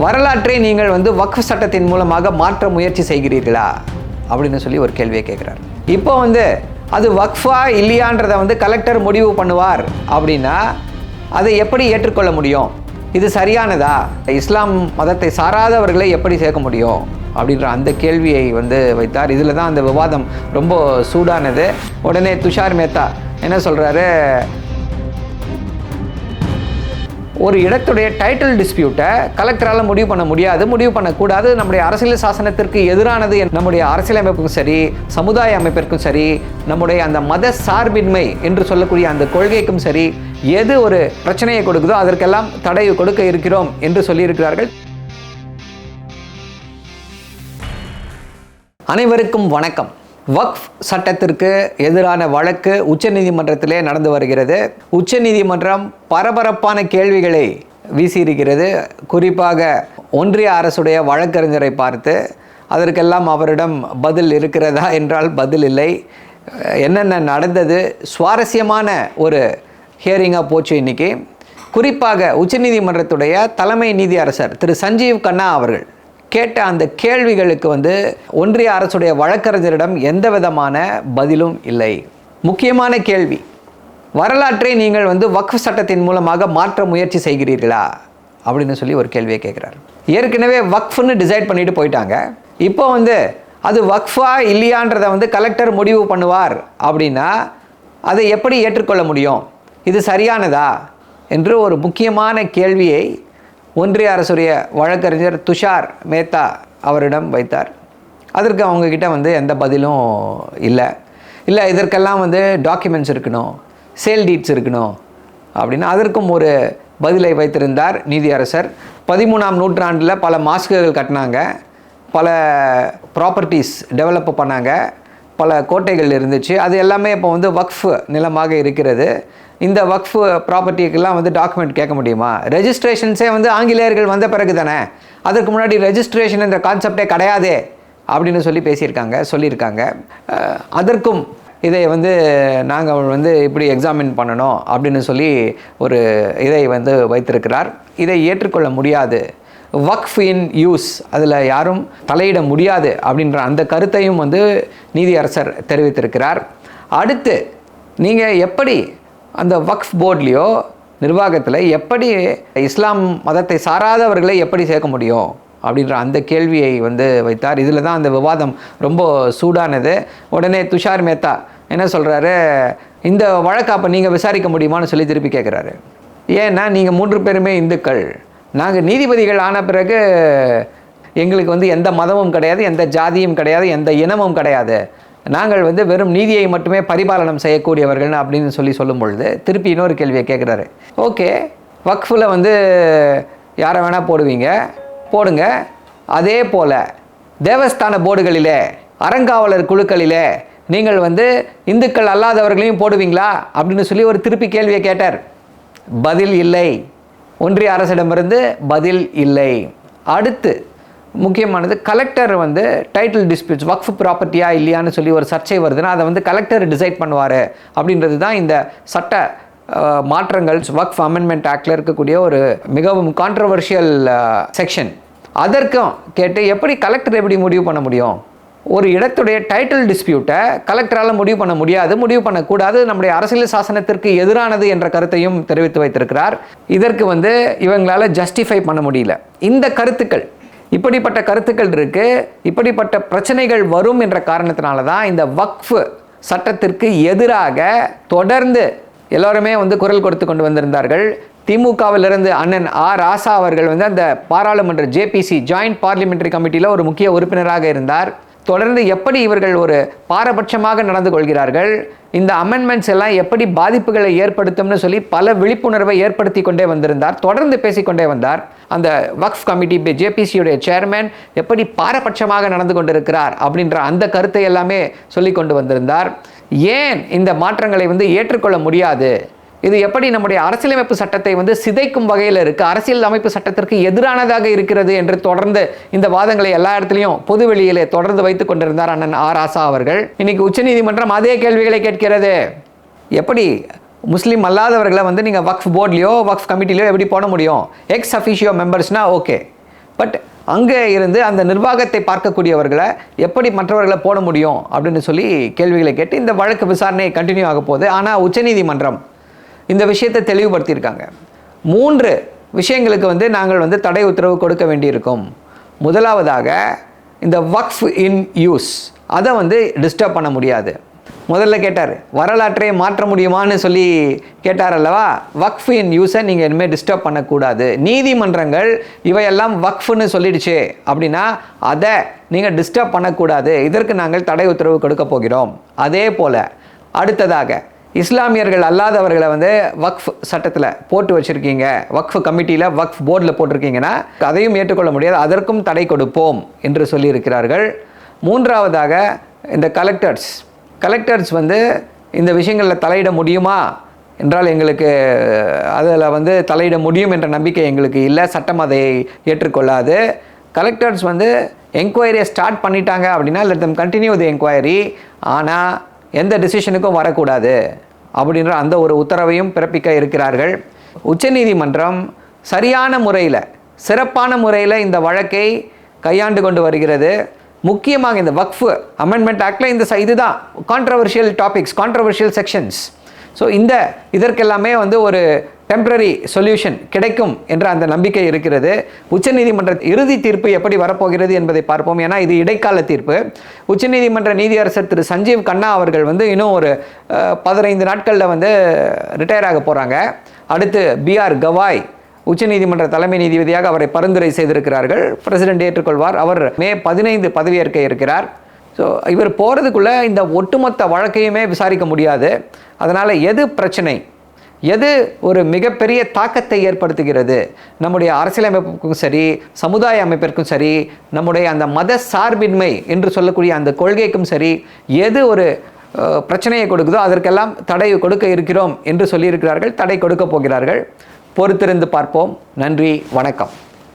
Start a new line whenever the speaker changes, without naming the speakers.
வரலாற்றை நீங்கள் வந்து வக்ஃப் சட்டத்தின் மூலமாக மாற்ற முயற்சி செய்கிறீர்களா அப்படின்னு சொல்லி ஒரு கேள்வியை கேட்குறாரு. இப்போ வந்து அது வக்ஃபா இல்லையான்றதை வந்து கலெக்டர் முடிவு பண்ணுவார் அப்படின்னா அதை எப்படி ஏற்றுக்கொள்ள முடியும்? இது சரியானதா? இஸ்லாம் மதத்தை சாராதவர்களை எப்படி சேர்க்க முடியும் அப்படின்ற அந்த கேள்வியை வந்து வைத்தார். இதில் தான் அந்த விவாதம் ரொம்ப சூடானது. உடனே துஷார் மேத்தா என்ன சொல்கிறாரு, ஒரு இடத்துடைய டைட்டில் டிஸ்பியூட்டை கலெக்டரால் முடிவு பண்ண முடியாது, முடிவு பண்ணக்கூடாது, நம்முடைய அரசியல் சாசனத்திற்கு எதிரானது, நம்முடைய அரசியலமைப்புக்கும் சரி, சமுதாய அமைப்பிற்கும் சரி, நம்முடைய அந்த மத சார்பின்மை என்று சொல்லக்கூடிய அந்த கொள்கைக்கும் சரி, எது ஒரு பிரச்சனையை கொடுக்குதோ அதற்கெல்லாம் தடை கொடுக்க இருக்கிறோம் என்று சொல்லியிருக்கிறார்கள். அனைவருக்கும் வணக்கம். வக்ஃப் சட்டத்திற்கு எதிரான வழக்கு உச்சநீதிமன்றத்திலே நடந்து வருகிறது. உச்சநீதிமன்றம் பரபரப்பான கேள்விகளை வீசியிருக்கிறது. குறிப்பாக ஒன்றிய அரசுடைய வழக்கறிஞரை பார்த்து அதற்கெல்லாம் அவரிடம் பதில் இருக்கிறதா என்றால் பதில் இல்லை. என்னென்ன நடந்தது, சுவாரஸ்யமான ஒரு ஹியரிங்காக போச்சு இன்றைக்கி. குறிப்பாக உச்சநீதிமன்றத்துடைய தலைமை நீதியரசர் திரு சஞ்சீவ் கண்ணா அவர்கள் கேட்ட அந்த கேள்விகளுக்கு வந்து ஒன்றிய அரசுடைய வழக்கறிஞரிடம் எந்த விதமான பதிலும் இல்லை. முக்கியமான கேள்வி, வரலாற்றை நீங்கள் வந்து வக்ஃப் சட்டத்தின் மூலமாக மாற்ற முயற்சி செய்கிறீர்களா அப்படின்னு சொல்லி ஒரு கேள்வியை கேட்குறாரு. ஏற்கனவே வக்ஃப்னு டிசைட் பண்ணிட்டு போயிட்டாங்க. இப்போ வந்து அது வக்ஃபா இல்லையான்றதை வந்து கலெக்டர் முடிவு பண்ணுவார் அப்படின்னா அதை எப்படி ஏற்றுக்கொள்ள முடியும்? இது சரியானதா என்று ஒரு முக்கியமான கேள்வியை ஒன்றிய அரசுடைய வழக்கறிஞர் துஷார் மேத்தா அவரிடம் வைத்தார். அதற்கு அவங்கக்கிட்ட வந்து எந்த பதிலும் இல்லை இதற்கெல்லாம் வந்து டாக்குமெண்ட்ஸ் இருக்கணும், சேல் டீட்ஸ் இருக்கணும் அப்படின்னு அதற்கும் ஒரு பதிலை வைத்திருந்தார் நீதியரசர். 13ஆம் நூற்றாண்டில் பல மாஸ்குகள் கட்டினாங்க, பல ப்ராப்பர்ட்டிஸ் டெவலப் பண்ணாங்க, பல கோட்டைகள் இருந்துச்சு. அது எல்லாமே இப்போ வந்து வக்ஃப் நிலமாக இருக்கிறது. இந்த வக்ஃப் ப்ராப்பர்ட்டிக்கெல்லாம் வந்து டாக்குமெண்ட் கேட்க முடியுமா? ரெஜிஸ்ட்ரேஷன்ஸே வந்து ஆங்கிலேயர்கள் வந்த பிறகு தானே, அதற்கு முன்னாடி ரெஜிஸ்ட்ரேஷன் என்ற கான்செப்டே கிடையாதே அப்படின்னு சொல்லி சொல்லியிருக்காங்க. அதற்கும் இதை வந்து நாங்கள் வந்து இப்படி எக்ஸாமின் பண்ணணும் அப்படின்னு சொல்லி ஒரு இதை வந்து வைத்திருக்கிறார். இதை ஏற்றுக்கொள்ள முடியாது, வக்ஃப் இன் யூஸ், அதில் யாரும் தலையிட முடியாது அப்படின்ற அந்த கருத்தையும் வந்து நீதியரசர் தெரிவித்திருக்கிறார். அடுத்து நீங்கள் எப்படி அந்த வக்ஃப் போர்ட்லேயோ நிர்வாகத்தில் எப்படி இஸ்லாம் மதத்தை சாராதவர்களை எப்படி சேர்க்க முடியும் அப்படின்ற அந்த கேள்வியை வந்து வைத்தார். இதில் தான் அந்த விவாதம் ரொம்ப சூடானது. உடனே துஷார் மேத்தா என்ன சொல்கிறாரு, இந்த வழக்கை அப்போ நீங்கள் விசாரிக்க முடியுமான்னு சொல்லி திருப்பி கேட்குறாரு. ஏன்னா நீங்கள் 3 பேருமே இந்துக்கள், நாங்கள் நீதிபதிகள் ஆன பிறகு எங்களுக்கு வந்து எந்த மதமும் கிடையாது, எந்த ஜாதியும் கிடையாது, எந்த இனமும் கிடையாது, நாங்கள் வந்து வெறும் நீதியை மட்டுமே பரிபாலனம் செய்யக்கூடியவர்கள் அப்படின்னு சொல்லும் பொழுது திருப்பி இன்னொரு கேள்வியை கேட்குறாரு. ஓகே, வக்ஃபில் வந்து யாரை வேணால் போடுங்க, அதே போல் தேவஸ்தான போர்டுகளிலே, அறங்காவலர் குழுக்களிலே நீங்கள் வந்து இந்துக்கள் அல்லாதவர்களையும் போடுவீங்களா அப்படின்னு சொல்லி ஒரு திருப்பி கேள்வியை கேட்டார். பதில் இல்லை, ஒன்றிய அரசிடமிருந்து பதில் இல்லை. அடுத்து முக்கியமானது, கலெக்டர் வந்து டைட்டில் டிஸ்பியூட்ஸ் வக்ஃப் ப்ராப்பர்ட்டியா இல்லையான்னு சொல்லி ஒரு சர்ச்சை வருதுன்னா அதை வந்து கலெக்டர் டிசைட் பண்ணுவார் அப்படின்றது தான் இந்த சட்ட மாற்றங்கள் வக்ஃப் அமெண்ட்மெண்ட் ஆக்டில் இருக்கக்கூடிய ஒரு மிகவும் கான்ட்ரவர்ஷியல் செக்ஷன். அதற்கும் கேட்டு எப்படி கலெக்டர் எப்படி முடிவு பண்ண முடியும்? ஒரு இடத்துடைய டைட்டில் டிஸ்பியூட்டை கலெக்டரால் முடிவு பண்ண முடியாது, முடிவு பண்ணக்கூடாது, நம்முடைய அரசியல் சாசனத்திற்கு எதிரானது என்ற கருத்தையும் தெரிவித்து வைத்திருக்கிறார். இதற்கு வந்து இவங்களால் ஜஸ்டிஃபை பண்ண முடியல. இந்த கருத்துக்கள், இப்படிப்பட்ட கருத்துக்கள் இருக்குது, இப்படிப்பட்ட பிரச்சனைகள் வரும் என்ற காரணத்தினால தான் இந்த வக்ஃப் சட்டத்திற்கு எதிராக தொடர்ந்து எல்லோருமே வந்து குரல் கொடுத்து கொண்டு வந்திருந்தார்கள். திமுகவிலிருந்து அண்ணன் ராசா அவர்கள் வந்து அந்த பாராளுமன்ற ஜேபிசி ஜாயிண்ட் பார்லிமெண்டரி கமிட்டியில் ஒரு முக்கிய உறுப்பினராக இருந்தார். தொடர்ந்து எப்படி இவர்கள் ஒரு பாரபட்சமாக நடந்து கொள்கிறார்கள், இந்த அமெண்ட்மெண்ட்ஸ் எல்லாம் எப்படி பாதிப்புகளை ஏற்படுத்தும்னு சொல்லி பல விழிப்புணர்வை ஏற்படுத்தி கொண்டே வந்திருந்தார், தொடர்ந்து பேசிக்கொண்டே வந்தார். அந்த வக்ஃப் கமிட்டி ஜேபிசியுடைய சேர்மேன் எப்படி பாரபட்சமாக நடந்து கொண்டிருக்கிறார் அப்படின்ற அந்த கருத்தை எல்லாமே சொல்லி கொண்டு வந்திருந்தார். ஏன் இந்த மாற்றங்களை வந்து ஏற்றுக்கொள்ள முடியாது, இது எப்படி நம்முடைய அரசியலமைப்பு சட்டத்தை வந்து சிதைக்கும் வகையில் இருக்குது, அரசியல் அமைப்பு சட்டத்திற்கு எதிரானதாக இருக்கிறது என்று தொடர்ந்து இந்த வாதங்களை எல்லா இடத்துலையும் பொதுவெளியிலே தொடர்ந்து வைத்துக் கொண்டிருந்தார் அண்ணன் ராசா அவர்கள். இன்னைக்கு உச்சநீதிமன்றம் அதே கேள்விகளை கேட்கிறது. எப்படி முஸ்லீம் அல்லாதவர்களை வந்து நீங்கள் வக்ஃப் போர்ட்லையோ வக்ஃப் கமிட்டிலையோ எப்படி போட முடியும்? எக்ஸ் அஃபிஷியோ மெம்பர்ஸ்னால் ஓகே, பட் அங்கே இருந்து அந்த நிர்வாகத்தை பார்க்கக்கூடியவர்களை எப்படி மற்றவர்களை போட முடியும் அப்படின்னு சொல்லி கேள்விகளை கேட்டு இந்த வழக்கு விசாரணை கண்டினியூ ஆக போகுது. ஆனால் உச்சநீதிமன்றம் இந்த விஷயத்தை தெளிவுபடுத்தியிருக்காங்க. 3 விஷயங்களுக்கு நாங்கள் தடை உத்தரவு கொடுக்க வேண்டியிருக்கும். முதலாவதாக இந்த வக்ஃப் இன் யூஸ் அதை டிஸ்டர்ப் பண்ண முடியாது. முதல்ல கேட்டார், வரலாற்றை மாற்ற முடியுமான்னு சொல்லி கேட்டார் அல்லவா. வக்ஃப் இன் யூஸை நீங்கள் இனிமேல் டிஸ்டர்ப் பண்ணக்கூடாது. நீதிமன்றங்கள் இவையெல்லாம் வக்ஃப்னு சொல்லிடுச்சு அப்படின்னா அதை நீங்கள் டிஸ்டர்ப் பண்ணக்கூடாது. இதற்கு நாங்கள் தடை உத்தரவு கொடுக்க போகிறோம். அதே போல் அடுத்ததாக இஸ்லாமியர்கள் அல்லாதவர்களை வக்ஃப் சட்டத்தில் போட்டு வச்சுருக்கீங்க, வக்ஃப் கமிட்டியில் வக்ஃப் போர்டில் போட்டிருக்கீங்கன்னா அதையும் ஏற்றுக்கொள்ள முடியாது, அதற்கும் தடை கொடுப்போம் என்று சொல்லியிருக்கிறார்கள். 3ஆவதாக இந்த கலெக்டர்ஸ் இந்த விஷயங்களில் தலையிட முடியுமா என்றால் எங்களுக்கு அதில் தலையிட முடியும் என்ற நம்பிக்கை எங்களுக்கு இல்லை. சட்டம் அதை ஏற்றுக்கொள்ளாது. கலெக்டர்ஸ் என்கொயரியை ஸ்டார்ட் பண்ணிட்டாங்க அப்படின்னா லெட் தம் கண்டினியூ தி என்கொயரி, ஆனால் எந்த டிசிஷனுக்கும் வரக்கூடாது அப்படின்ற அந்த ஒரு உத்தரவையும் பிறப்பிக்க இருக்கிறார்கள். உச்சநீதிமன்றம் சரியான முறையில் சிறப்பான முறையில் இந்த வழக்கை கையாண்டு கொண்டு வருகிறது. முக்கியமாக இந்த வக்ஃப் அமெண்ட்மெண்ட் ஆக்டில் இதுதான் controversial topics, controversial sections. So இதற்கெல்லாமே ஒரு டெம்பரரி சொல்யூஷன் கிடைக்கும் என்ற அந்த நம்பிக்கை இருக்கிறது. உச்சநீதிமன்ற இறுதி தீர்ப்பு எப்படி வரப்போகிறது என்பதை பார்ப்போம். ஏன்னா இது இடைக்கால தீர்ப்பு. உச்சநீதிமன்ற நீதியரசர் திரு சஞ்சீவ் கண்ணா அவர்கள் இன்னும் ஒரு 15 நாட்களில் ரிட்டையர் ஆக போகிறாங்க. அடுத்து BR கவாய் உச்சநீதிமன்ற தலைமை நீதிபதியாக அவரை பரிந்துரை செய்திருக்கிறார்கள். பிரசிடென்ட் ஏற்றுக்கொள்வார். அவர் மே 15 பதவியேற்க இருக்கிறார். ஸோ இவர் போகிறதுக்குள்ளே இந்த ஒட்டுமொத்த வழக்கையுமே விசாரிக்க முடியாது. அதனால் எது பிரச்சனை, எது ஒரு மிகப்பெரிய தாக்கத்தை ஏற்படுத்துகிறது நம்முடைய அரசியலமைப்புக்கும் சரி, சமுதாய அமைப்பிற்கும் சரி, நம்முடைய அந்த மத சார்பின்மை என்று சொல்லக்கூடிய அந்த கொள்கைக்கும் சரி, எது ஒரு பிரச்சனையை கொடுக்குதோ அதற்கெல்லாம் தடை கொடுக்க இருக்கிறோம் என்று சொல்லியிருக்கிறார்கள். தடை கொடுக்க போகிறார்கள். பொறுத்திருந்து பார்ப்போம். நன்றி, வணக்கம்.